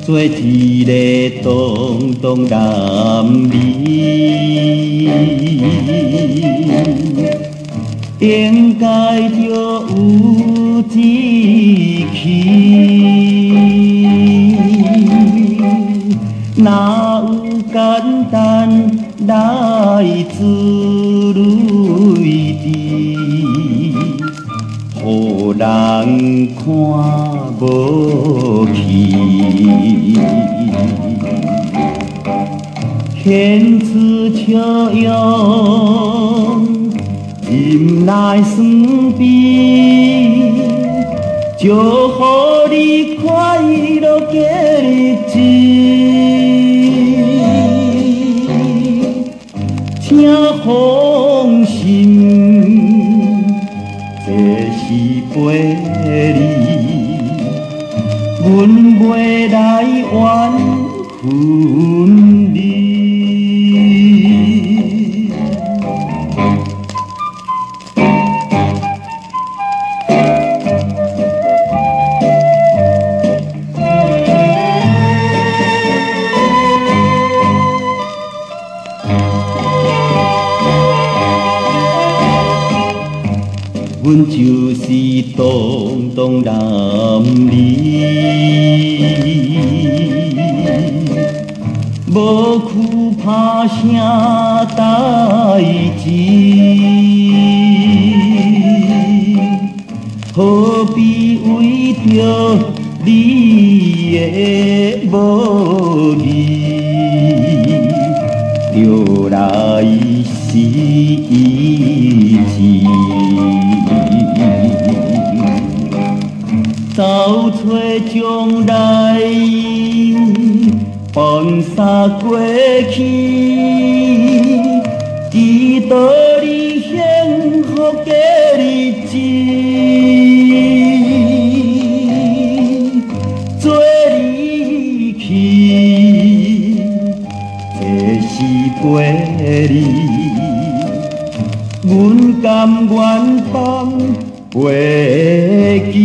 做一个东东男儿，应该就有志气，哪有简单来自类地，予人看无起。天赐笑容，心内酸悲，祝福你快乐过日子。请放心，这是陪你，阮袂来怨恨你。阮就是东东男儿，无惧怕啥代志，何必为着你的无义，就来死志。找找将来，放下过去，期待你幸福的日子。做你去，这是陪你，阮甘愿放袂记。